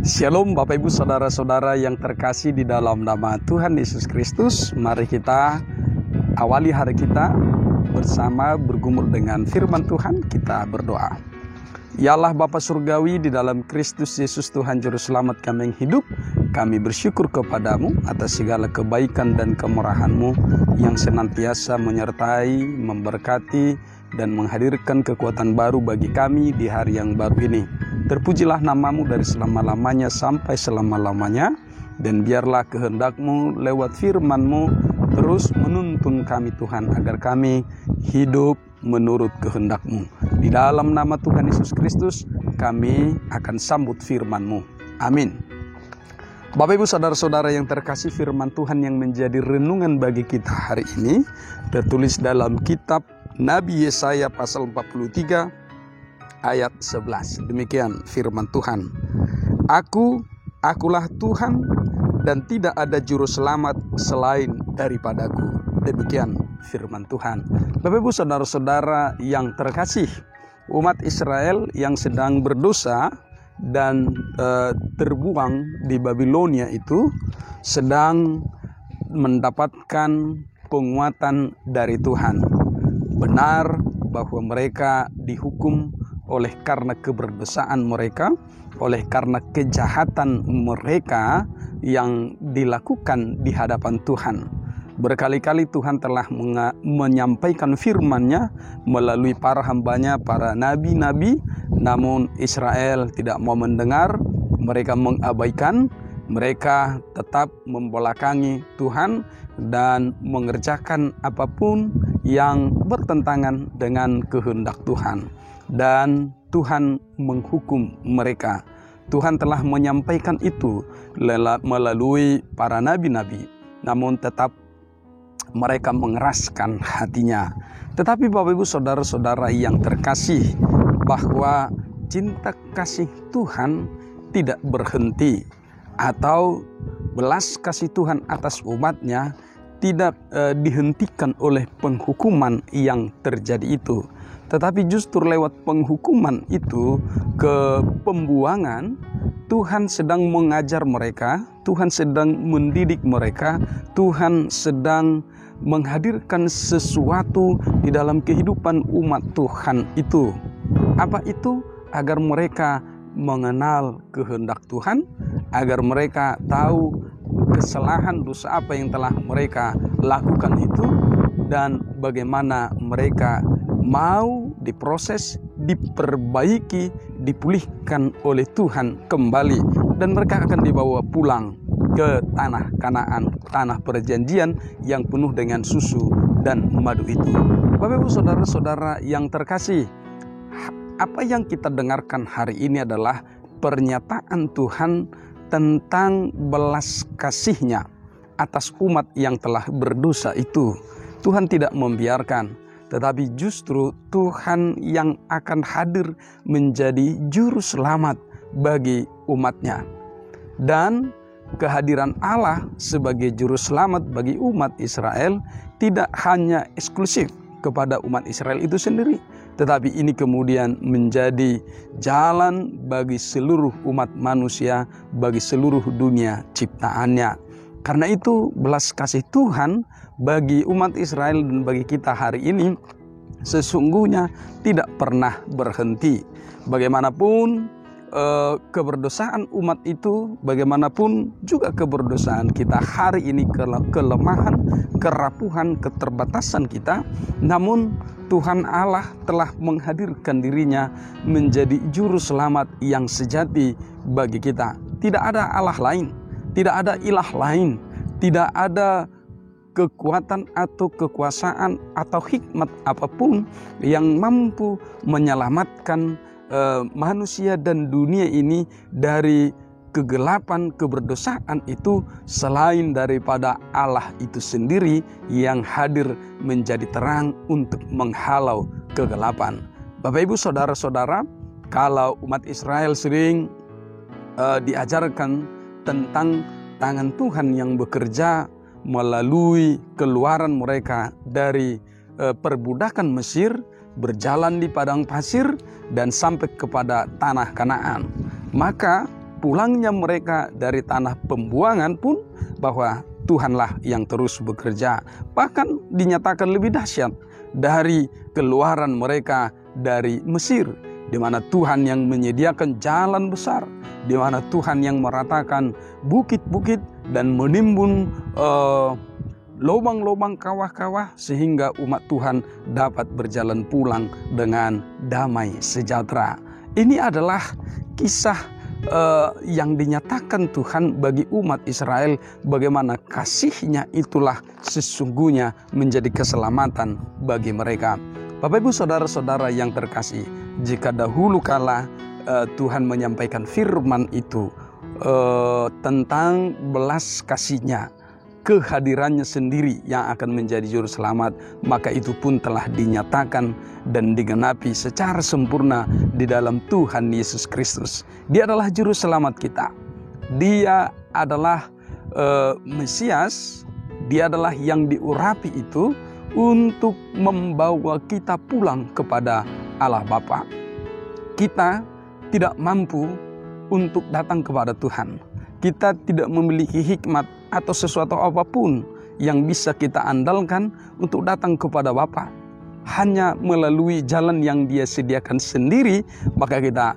Shalom Bapak Ibu Saudara-saudara yang terkasih di dalam nama Tuhan Yesus Kristus. Mari kita awali hari kita bersama bergumul dengan firman Tuhan. Kita berdoa. Ya Allah Bapa Surgawi, di dalam Kristus Yesus Tuhan Juru Selamat kami yang hidup, kami bersyukur kepadamu atas segala kebaikan dan kemurahan-Mu yang senantiasa menyertai, memberkati, dan menghadirkan kekuatan baru bagi kami di hari yang baru ini. Terpujilah namamu dari selama-lamanya sampai selama-lamanya, dan biarlah kehendak-Mu lewat firman-Mu terus menuntun kami Tuhan, agar kami hidup menurut kehendak-Mu. Di dalam nama Tuhan Yesus Kristus kami akan sambut firman-Mu. Amin. Bapak Ibu Saudara-saudara yang terkasih, firman Tuhan yang menjadi renungan bagi kita hari ini tertulis dalam kitab Nabi Yesaya pasal 43 ayat 11. Demikian firman Tuhan. Akulah Tuhan dan tidak ada juru selamat selain daripadaku. Demikian firman Tuhan. Bapak Ibu Saudara-saudara yang terkasih, umat Israel yang sedang berdosa dan terbuang di Babilonia itu sedang mendapatkan penguatan dari Tuhan. Benar bahwa mereka dihukum oleh karena keberdosaan mereka, oleh karena kejahatan mereka yang dilakukan di hadapan Tuhan. Berkali-kali Tuhan telah menyampaikan firman-Nya melalui para hamba-Nya, para nabi-nabi, namun Israel tidak mau mendengar, mereka mengabaikan, mereka tetap membelakangi Tuhan dan mengerjakan apapun yang bertentangan dengan kehendak Tuhan. Dan Tuhan menghukum mereka. Tuhan telah menyampaikan itu melalui para nabi-nabi, namun tetap mereka mengeraskan hatinya. Tetapi Bapak Ibu Saudara-saudara yang terkasih, bahwa cinta kasih Tuhan tidak berhenti, atau belas kasih Tuhan atas umatnya tidak dihentikan oleh penghukuman yang terjadi itu. Tetapi justru lewat penghukuman itu, ke pembuangan, Tuhan sedang mengajar mereka, Tuhan sedang mendidik mereka, Tuhan sedang menghadirkan sesuatu di dalam kehidupan umat Tuhan itu. Apa itu? Agar mereka mengenal kehendak Tuhan, agar mereka tahu kesalahan dosa apa yang telah mereka lakukan itu, dan bagaimana mereka mau diproses, diperbaiki, dipulihkan oleh Tuhan kembali, dan mereka akan dibawa pulang ke tanah Kanaan, tanah perjanjian yang penuh dengan susu dan madu itu. Bapak Ibu Saudara-saudara yang terkasih, apa yang kita dengarkan hari ini adalah pernyataan Tuhan tentang belas kasih-Nya atas umat yang telah berdosa itu. Tuhan tidak membiarkan, tetapi justru Tuhan yang akan hadir menjadi juru selamat bagi umat-Nya. Dan kehadiran Allah sebagai juru selamat bagi umat Israel tidak hanya eksklusif kepada umat Israel itu sendiri, tetapi ini kemudian menjadi jalan bagi seluruh umat manusia, bagi seluruh dunia ciptaannya. Karena itu belas kasih Tuhan bagi umat Israel dan bagi kita hari ini sesungguhnya tidak pernah berhenti. Bagaimanapun keberdosaan umat itu, bagaimanapun juga keberdosaan kita hari ini, kelemahan, kerapuhan, keterbatasan kita, namun Tuhan Allah telah menghadirkan diri-Nya menjadi juru selamat yang sejati bagi kita. Tidak ada Allah lain, tidak ada ilah lain, tidak ada kekuatan atau kekuasaan atau hikmat apapun yang mampu menyelamatkan manusia dan dunia ini dari kegelapan keberdosaan itu selain daripada Allah itu sendiri yang hadir menjadi terang untuk menghalau kegelapan. Bapak Ibu Saudara-saudara, kalau umat Israel sering diajarkan tentang tangan Tuhan yang bekerja melalui keluaran mereka dari perbudakan Mesir, berjalan di padang pasir dan sampai kepada tanah Kanaan. Maka pulangnya mereka dari tanah pembuangan pun bahwa Tuhanlah yang terus bekerja. Bahkan dinyatakan lebih dahsyat dari keluaran mereka dari Mesir, di mana Tuhan yang menyediakan jalan besar, di mana Tuhan yang meratakan bukit-bukit dan menimbun lubang-lubang kawah-kawah sehingga umat Tuhan dapat berjalan pulang dengan damai sejahtera. Ini adalah kisah yang dinyatakan Tuhan bagi umat Israel, bagaimana kasih-Nya itulah sesungguhnya menjadi keselamatan bagi mereka. Bapak Ibu saudara-saudara yang terkasih, jika dahulu kala Tuhan menyampaikan firman itu tentang belas kasih-Nya, kehadirannya sendiri yang akan menjadi juru selamat, maka itu pun telah dinyatakan dan digenapi secara sempurna di dalam Tuhan Yesus Kristus. Dia adalah juru selamat kita. Dia adalah Mesias. Dia adalah yang diurapi itu untuk membawa kita pulang kepada Allah Bapa. Kita tidak mampu untuk datang kepada Tuhan. Kita tidak memiliki hikmat atau sesuatu apapun yang bisa kita andalkan untuk datang kepada Bapa. Hanya melalui jalan yang Dia sediakan sendiri, maka kita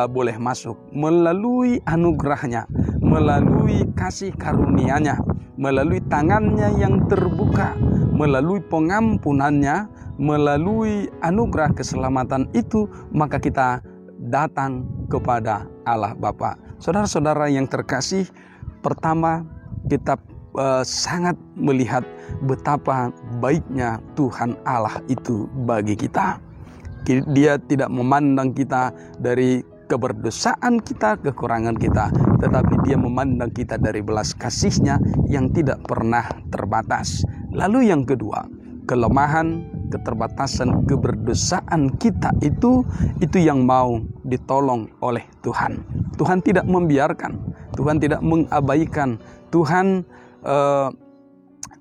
boleh masuk. Melalui anugerah-Nya, melalui kasih karunia-Nya, melalui tangan-Nya yang terbuka, melalui pengampunan-Nya, melalui anugerah keselamatan itu, maka kita datang kepada Allah Bapa. Saudara-saudara yang terkasih, pertama kita sangat melihat betapa baiknya Tuhan Allah itu bagi kita. Dia tidak memandang kita dari keberdosaan kita, kekurangan kita, tetapi Dia memandang kita dari belas kasih-Nya yang tidak pernah terbatas. Lalu yang kedua, kelemahan, keterbatasan, keberdosaan kita itu yang mau ditolong oleh Tuhan. Tuhan tidak membiarkan, Tuhan tidak mengabaikan, Tuhan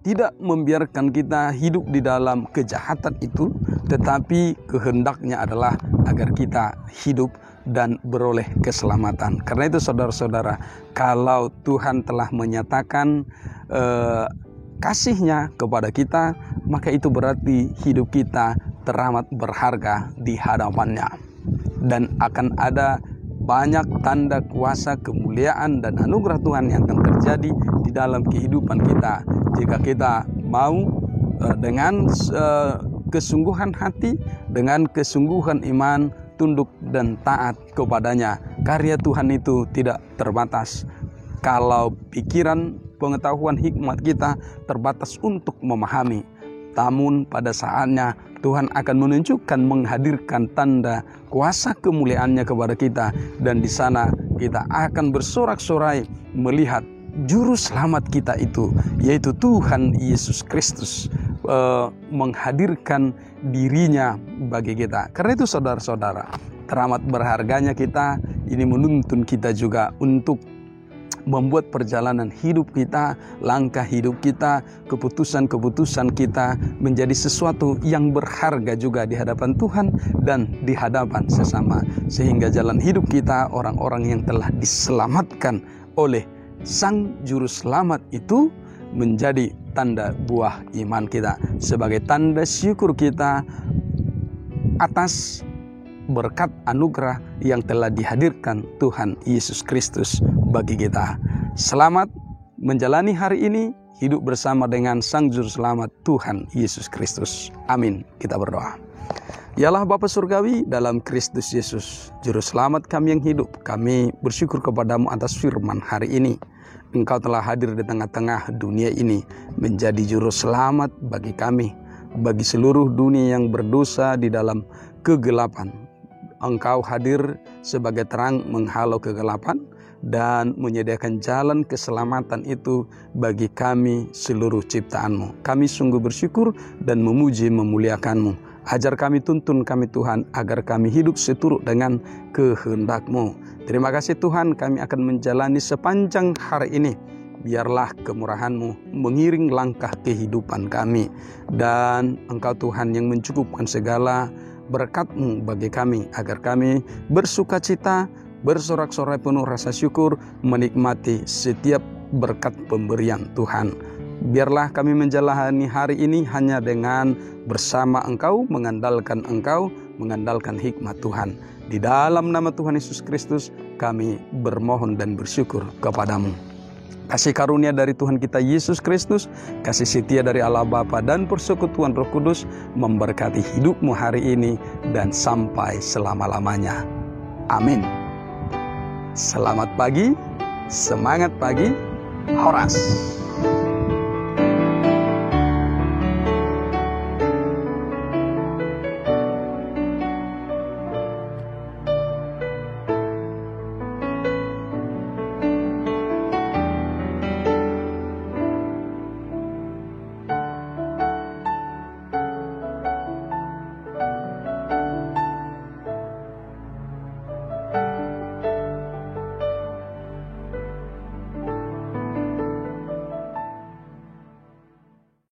tidak membiarkan kita hidup di dalam kejahatan itu, tetapi kehendaknya adalah agar kita hidup dan beroleh keselamatan. Karena itu saudara-saudara, kalau Tuhan telah menyatakan kasih-Nya kepada kita, maka itu berarti hidup kita teramat berharga di hadapan-Nya. Dan akan ada banyak tanda kuasa, kemuliaan, dan anugerah Tuhan yang akan terjadi di dalam kehidupan kita jika kita mau dengan kesungguhan hati, dengan kesungguhan iman, tunduk dan taat kepadanya. Karya Tuhan itu tidak terbatas. Kalau pikiran, pengetahuan, hikmat kita terbatas untuk memahami, namun pada saatnya Tuhan akan menunjukkan, menghadirkan tanda kuasa kemuliaan-Nya kepada kita, dan di sana kita akan bersorak-sorai melihat juru selamat kita itu, yaitu Tuhan Yesus Kristus, menghadirkan diri-Nya bagi kita. Karena itu saudara-saudara, teramat berharganya kita. Ini menuntun kita juga untuk membuat perjalanan hidup kita, langkah hidup kita, keputusan-keputusan kita menjadi sesuatu yang berharga juga di hadapan Tuhan dan di hadapan sesama. Sehingga jalan hidup kita, orang-orang yang telah diselamatkan oleh Sang Juru Selamat itu menjadi tanda buah iman kita, sebagai tanda syukur kita atas berkat anugerah yang telah dihadirkan Tuhan Yesus Kristus bagi kita. Selamat menjalani hari ini, hidup bersama dengan Sang Juru Selamat Tuhan Yesus Kristus. Amin. Kita berdoa. Ya Allah Bapa Surgawi, dalam Kristus Yesus, Juru Selamat kami yang hidup, kami bersyukur kepadamu atas firman hari ini. Engkau telah hadir di tengah-tengah dunia ini menjadi Juru Selamat bagi kami, bagi seluruh dunia yang berdosa di dalam kegelapan. Engkau hadir sebagai terang menghalau kegelapan dan menyediakan jalan keselamatan itu bagi kami seluruh ciptaan-Mu. Kami sungguh bersyukur dan memuji memuliakan-Mu. Ajar kami, tuntun kami Tuhan, agar kami hidup seturut dengan kehendak-Mu. Terima kasih Tuhan, kami akan menjalani sepanjang hari ini. Biarlah kemurahan-Mu mengiring langkah kehidupan kami. Dan Engkau Tuhan yang mencukupkan segala berkat-Mu bagi kami, agar kami bersukacita bersorak-sorai penuh rasa syukur, menikmati setiap berkat pemberian Tuhan. Biarlah kami menjalani hari ini hanya dengan bersama Engkau, mengandalkan Engkau, mengandalkan hikmat Tuhan. Di dalam nama Tuhan Yesus Kristus kami bermohon dan bersyukur kepadamu. Kasih karunia dari Tuhan kita Yesus Kristus, kasih setia dari Allah Bapa dan persekutuan Roh Kudus memberkati hidupmu hari ini dan sampai selama-lamanya. Amin. Selamat pagi, semangat pagi, Horas.